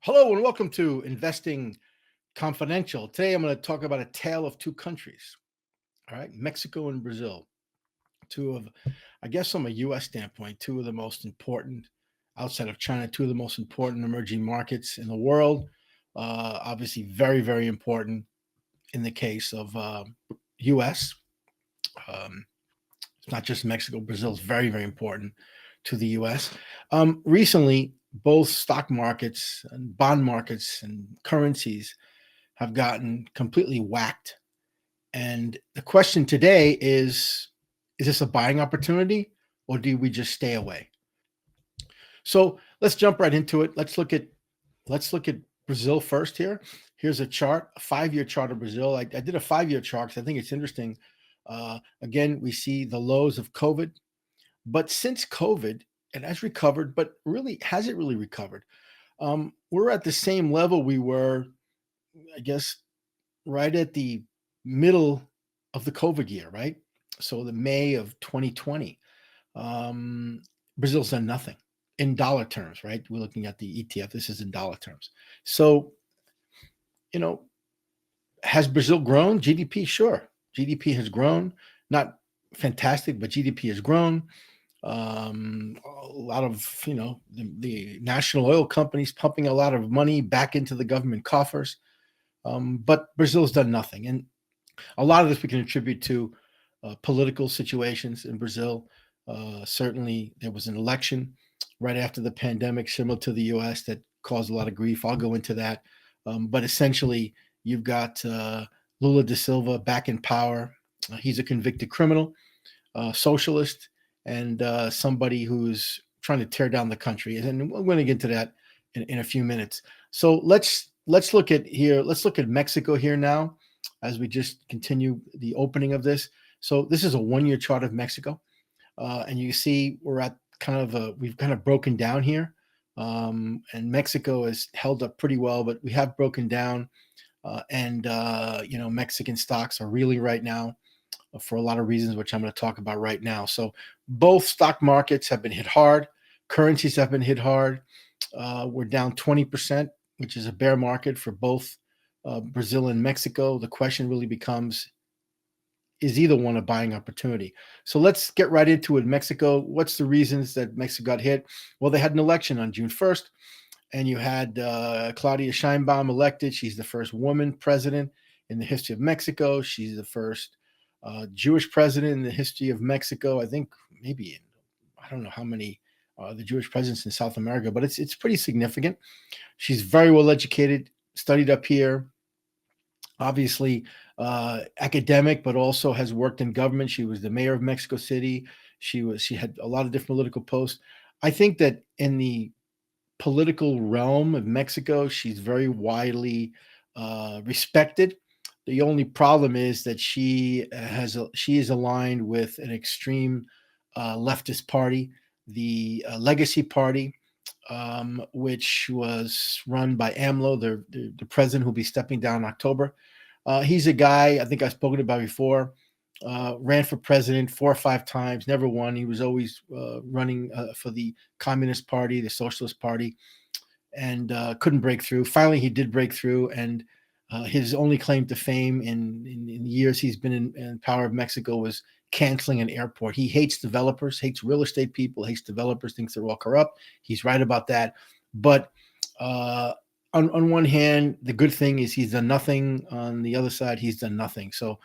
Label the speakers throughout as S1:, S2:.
S1: Hello and welcome to Investing Confidential. Today I'm going to talk about a tale of two countries. All right, Mexico and Brazil. Two of, I guess, from a U.S. standpoint, two of the most important outside of China, two of the most important emerging markets in the world. Obviously, very, very important in the case of U.S. Um, it's not just Mexico. Brazil is very, very important to the U.S. Recently, both stock markets and bond markets and currencies have gotten completely whacked. And the question today is this a buying opportunity or do we just stay away? So let's jump right into it. Let's look at Brazil first here. Here's a chart, a 5-year chart of Brazil. I did a 5-year chart because I think it's interesting. Again, we see the lows of COVID, but since COVID, it has recovered, but really hasn't really recovered. We're at the same level we were, I guess, right at the middle of the COVID year, right? So the May of 2020, um, Brazil's done nothing in dollar terms, right? We're looking at the ETF. This is in dollar terms. So, you know, has Brazil grown? GDP, sure. GDP has grown, not fantastic, but GDP has grown. A lot of, the national oil companies pumping a lot of money back into the government coffers. But Brazil's done nothing. And a lot of this we can attribute to political situations in Brazil. Certainly, there was an election right after the pandemic, similar to the US, that caused a lot of grief. I'll go into that. But essentially, you've got Lula da Silva back in power. He's a convicted criminal, socialist, and somebody who's trying to tear down the country. And we're going to get into that in a few minutes. So let's look at here. Let's look at Mexico here now, as we just continue the opening of this. So this is a 1-year chart of Mexico, and you see we're at we've kind of broken down here, and Mexico has held up pretty well, but we have broken down, and Mexican stocks are really right now for a lot of reasons, which I'm going to talk about right now. So both stock markets have been hit hard. Currencies have been hit hard. We're down 20%, which is a bear market for both Brazil and Mexico. The question really becomes, is either one a buying opportunity? So let's get right into it. Mexico, what's the reasons that Mexico got hit? Well, they had an election on June 1st, and you had Claudia Sheinbaum elected. She's the first woman president in the history of Mexico. She's the first Jewish president in the history of Mexico. I think maybe, I don't know how many the Jewish presidents in South America, but it's pretty significant. She's very well educated, studied up here, obviously academic, but also has worked in government. She was the mayor of Mexico City. She had a lot of different political posts. I think that in the political realm of Mexico, she's very widely respected. The only problem is that she is aligned with an extreme leftist party, the Legacy Party, which was run by AMLO, the president who'll be stepping down in October. He's a guy I think I've spoken about before. Ran for president 4 or 5 times, never won. He was always running for the Communist Party, the Socialist Party, and couldn't break through. Finally, he did break through, and his only claim to fame in the years he's been in power of Mexico was canceling an airport. He hates developers, hates real estate people, hates developers, thinks they're all corrupt. He's right about that. But on one hand, the good thing is he's done nothing. On the other side, he's done nothing. So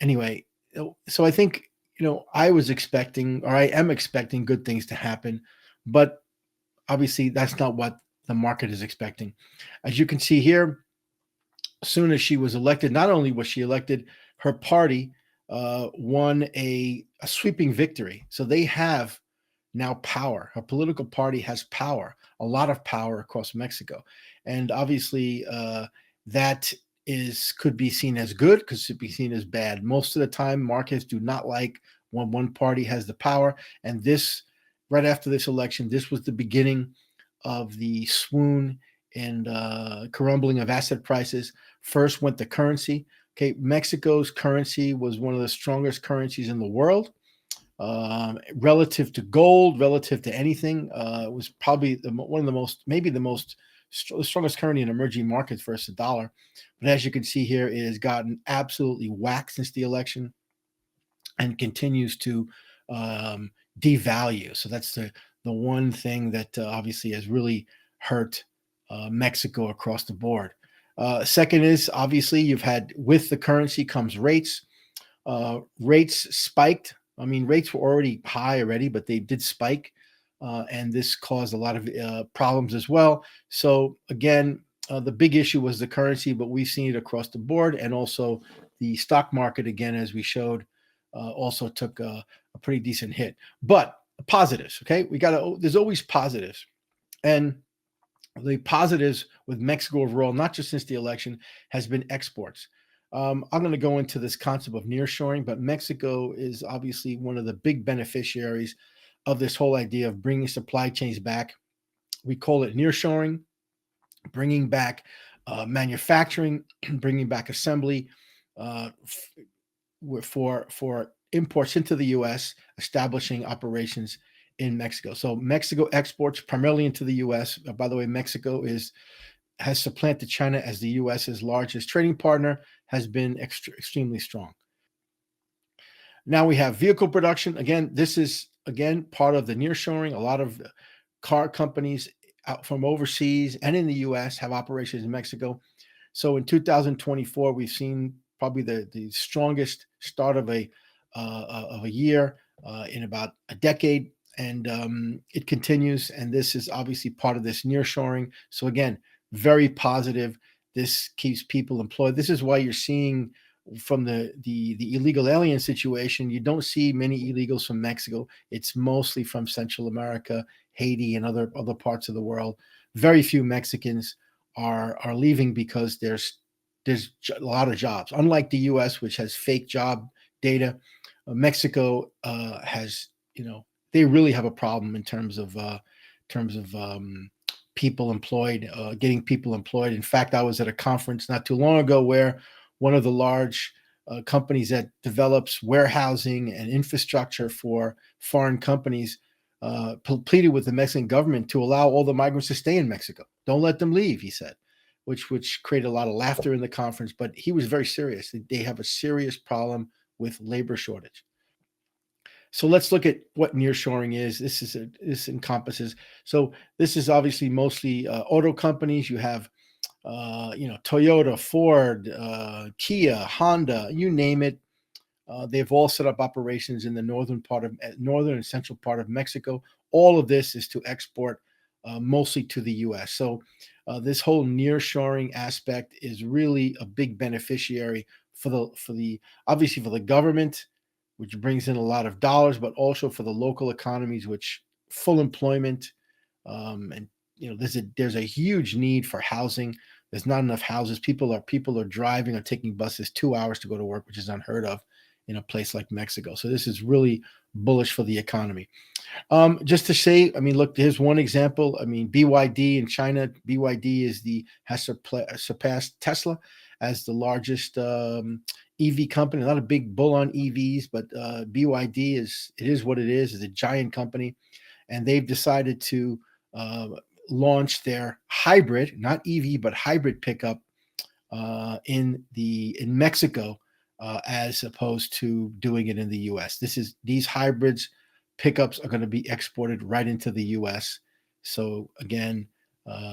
S1: anyway, so I think, I was expecting, or I am expecting, good things to happen. But obviously, that's not what the market is expecting. As you can see here, as soon as she was elected, not only was she elected, her party won a sweeping victory. So they have now power. Her political party has power, a lot of power across Mexico. And obviously, that could be seen as good, could be seen as bad. Most of the time, markets do not like when one party has the power. And this, right after this election, this was the beginning of the swoon and crumbling of asset prices. First went the currency. Okay, Mexico's currency was one of the strongest currencies in the world. relative to gold, relative to anything. It was probably one of the most, maybe the most strongest currency in emerging markets versus the dollar. But as you can see here, it has gotten absolutely whacked since the election and continues to um, devalue. So that's the one thing that obviously has really hurt Mexico across the board. Second is obviously you've had, with the currency comes rates. Rates spiked. I mean, rates were already high already, but they did spike, and this caused a lot of problems as well. So again, the big issue was the currency, but we've seen it across the board, and also the stock market again, as we showed, also took a pretty decent hit. But positives, okay, we got to. There's always positives, and the positives with Mexico overall, not just since the election, has been exports. I'm going to go into this concept of nearshoring, but Mexico is obviously one of the big beneficiaries of this whole idea of bringing supply chains back. We call it nearshoring, bringing back manufacturing, bringing back assembly for imports into the U.S., establishing operations in Mexico. So Mexico exports primarily into the U.S. By the way, Mexico has supplanted China as the U.S.'s largest trading partner, has been extremely strong. Now we have vehicle production. Again, this is again part of the nearshoring. A lot of car companies out from overseas and in the U.S. have operations in Mexico. So in 2024, we've seen probably the strongest start of a year in about a decade, and it continues. And this is obviously part of this nearshoring. So again, very positive. This keeps people employed. This is why you're seeing from the illegal alien situation, you don't see many illegals from Mexico. It's mostly from Central America, Haiti, and other parts of the world. Very few Mexicans are leaving because there's a lot of jobs. Unlike the U.S., which has fake job data, Mexico has, they really have a problem in terms of people employed, getting people employed. In fact, I was at a conference not too long ago where one of the large companies that develops warehousing and infrastructure for foreign companies pleaded with the Mexican government to allow all the migrants to stay in Mexico. Don't let them leave, he said, which created a lot of laughter in the conference. But he was very serious. They have a serious problem with labor shortage. So let's look at what nearshoring is. This encompasses. So this is obviously mostly auto companies. You have Toyota, Ford, Kia, Honda, you name it. They've all set up operations in the northern and central part of Mexico. All of this is to export mostly to the U.S. So this whole nearshoring aspect is really a big beneficiary for the obviously for the government, which brings in a lot of dollars, but also for the local economies, which full employment, and there's a huge need for housing. There's not enough houses. People are driving or taking buses 2 hours to go to work, which is unheard of in a place like Mexico. So this is really bullish for the economy. Just to say, I mean, look, here's one example. I mean, BYD in China, BYD has surpassed Tesla as the largest EV company. Not a big bull on EVs, but BYD is what it is. It's a giant company, and they've decided to launch their hybrid, not EV, but hybrid pickup in Mexico, as opposed to doing it in the U.S. These hybrids pickups are going to be exported right into the U.S. So again,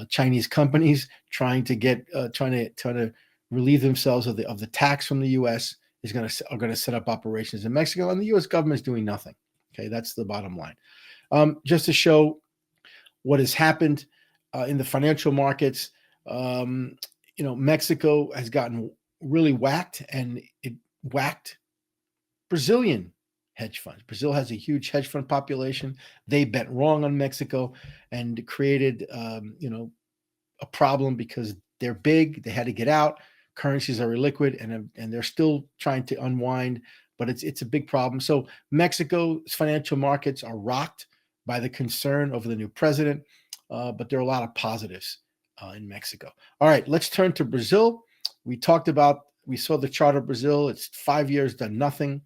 S1: Chinese companies trying to relieve themselves of the tax from the U.S. are going to set up operations in Mexico, and the U.S. government is doing nothing. Okay, that's the bottom line. Just to show what has happened in the financial markets, Mexico has gotten really whacked, and it whacked Brazilian hedge funds. Brazil has a huge hedge fund population. They bet wrong on Mexico and created, a problem because they're big. They had to get out. Currencies are illiquid, and they're still trying to unwind, but it's a big problem. So Mexico's financial markets are rocked by the concern over the new president, but there are a lot of positives in Mexico. All right, let's turn to Brazil. We saw the chart of Brazil. It's 5 years done nothing,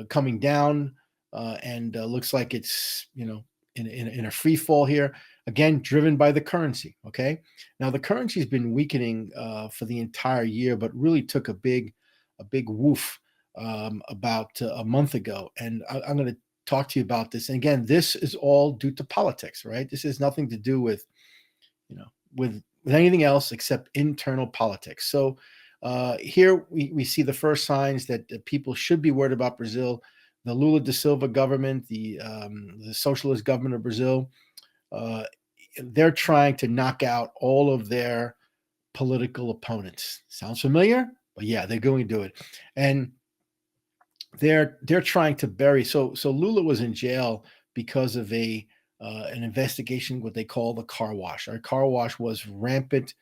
S1: coming down and looks like it's in a free fall here. Again, driven by the currency. Okay, now the currency has been weakening for the entire year, but really took a big woof about a month ago, and I'm going to talk to you about this. And again, this is all due to politics, right? This has nothing to do with you know with anything else except internal politics. So here we see the first signs that people should be worried about Brazil. The Lula da Silva government, the socialist government of Brazil, uh, they're trying to knock out all of their political opponents. Sounds familiar? But yeah, they're going to do it, and they're trying to bury. So Lula was in jail because of a an investigation, what they call the car wash. Our car wash was rampant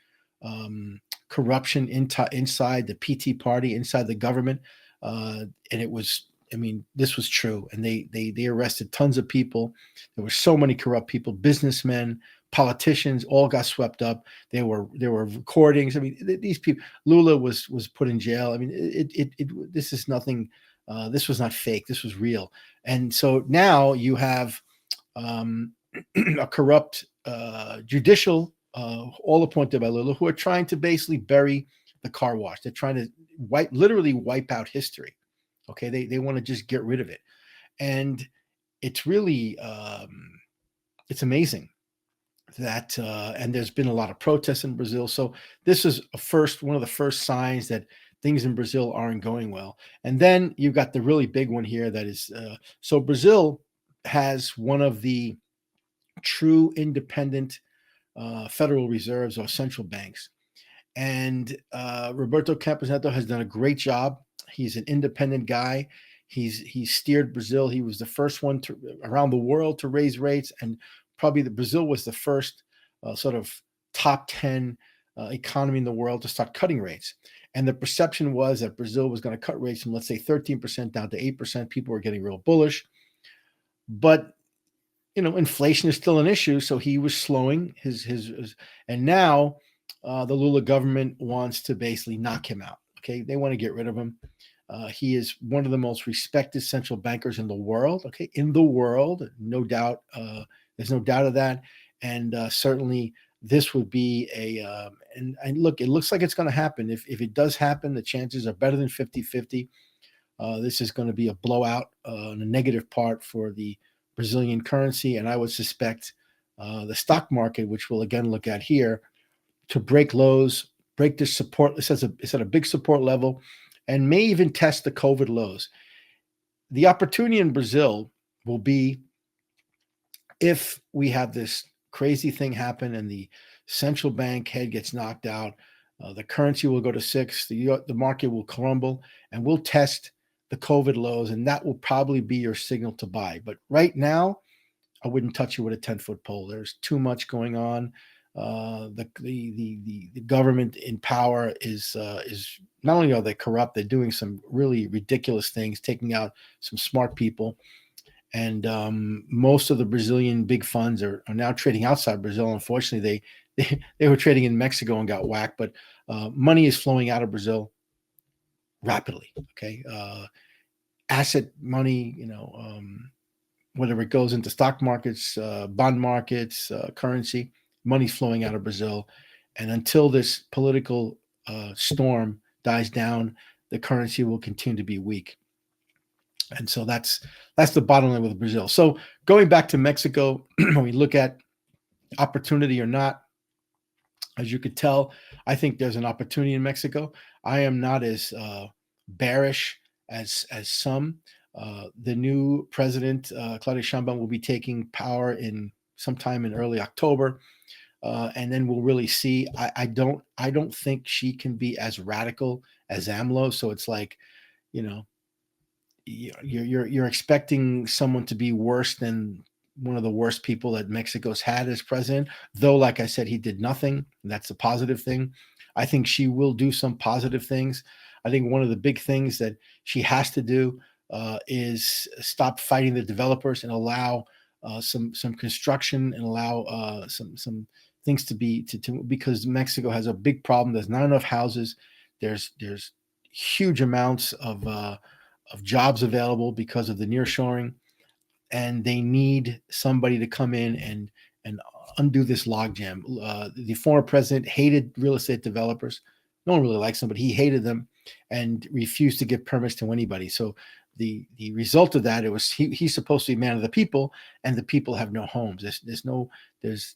S1: corruption inside the PT party, inside the government, and it was. I mean, this was true, and they arrested tons of people. There were so many corrupt people, businessmen, politicians, all got swept up. There were recordings. I mean, these people. Lula was put in jail. I mean, this is nothing. This was not fake. This was real. And so now you have um, a corrupt judicial, all appointed by Lula, who are trying to basically bury the car wash. They're trying to literally wipe out history. Okay, they want to just get rid of it, and it's really it's amazing that and there's been a lot of protests in Brazil. So this is one of the first signs that things in Brazil aren't going well. And then you've got the really big one here that is so Brazil has one of the true independent federal reserves or central banks. And Roberto Campos Neto has done a great job. He's an independent guy. He's steered Brazil. He was the first one around the world to raise rates, and probably Brazil was the first sort of top 10 economy in the world to start cutting rates. And the perception was that Brazil was going to cut rates from, let's say, 13% down to 8%. People were getting real bullish. But inflation is still an issue, so he was slowing his and now the Lula government wants to basically knock him out. Okay, they want to get rid of him. He is one of the most respected central bankers in the world. Okay, in the world, no doubt. There's no doubt of that, and certainly this would be and look, it looks like it's going to happen. If it does happen, the chances are better than 50-50. This is going to be a blowout, and a negative part for the Brazilian currency, and I would suspect the stock market, which we'll again look at here, to break lows, break this support. It's at a big support level, and may even test the COVID lows. The opportunity in Brazil will be if we have this crazy thing happen and the central bank head gets knocked out, the currency will go to 6, the market will crumble, and we'll test the COVID lows, and that will probably be your signal to buy. But right now, I wouldn't touch it with a 10-foot pole. There's too much going on. The government in power is not only are they corrupt, they're doing some really ridiculous things, taking out some smart people. And most of the Brazilian big funds are now trading outside Brazil. Unfortunately, they were trading in Mexico and got whacked. But money is flowing out of Brazil rapidly. Okay, asset money, whether it goes into stock markets, bond markets, currency, money's flowing out of Brazil. And until this political storm dies down, the currency will continue to be weak. And so that's the bottom line with Brazil. So going back to Mexico, when we look at opportunity or not, as you could tell, I think there's an opportunity in Mexico. I am not as bearish as some. The new president, Claudia Sheinbaum, will be taking power in sometime in early October, and then we'll really see. I don't think she can be as radical as AMLO. So it's like, you're expecting someone to be worse than one of the worst people that Mexico's had as president. Though, like I said, he did nothing. That's a positive thing. I think she will do some positive things. I think one of the big things that she has to do is stop fighting the developers and allow some construction and allow some things to be because Mexico has a big problem. There's not enough houses. There's huge amounts of jobs available because of the nearshoring. and they need somebody to come in and undo this logjam. The former president hated real estate developers. No one really likes them, but he hated them and refused to give permits to anybody. So the result of that, it was he's supposed to be man of the people, and the people have no homes. There's no there's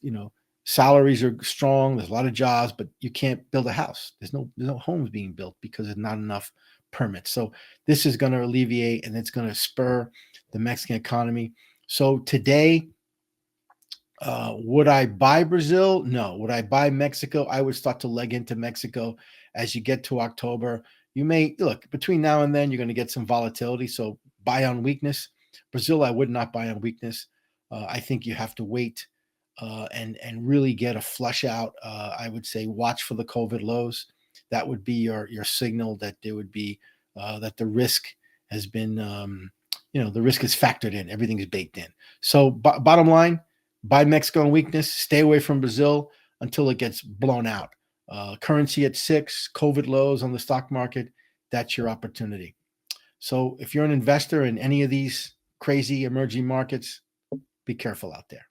S1: salaries are strong. There's a lot of jobs, but you can't build a house. There's no homes being built because there's not enough permits. So this is going to alleviate, and it's going to spur the Mexican economy. So today, would I buy Brazil? No. Would I buy Mexico? I would start to leg into Mexico as you get to October. You may look between now and then, you're going to get some volatility. So buy on weakness. Brazil, I would not buy on weakness. I think you have to wait and really get a flush out. I would say watch for the COVID lows. That would be your signal that there would be that the risk has been the risk is factored in. Everything is baked in. So bottom line, buy Mexico on weakness. Stay away from Brazil until it gets blown out. Currency at 6, COVID lows on the stock market. That's your opportunity. So if you're an investor in any of these crazy emerging markets, be careful out there.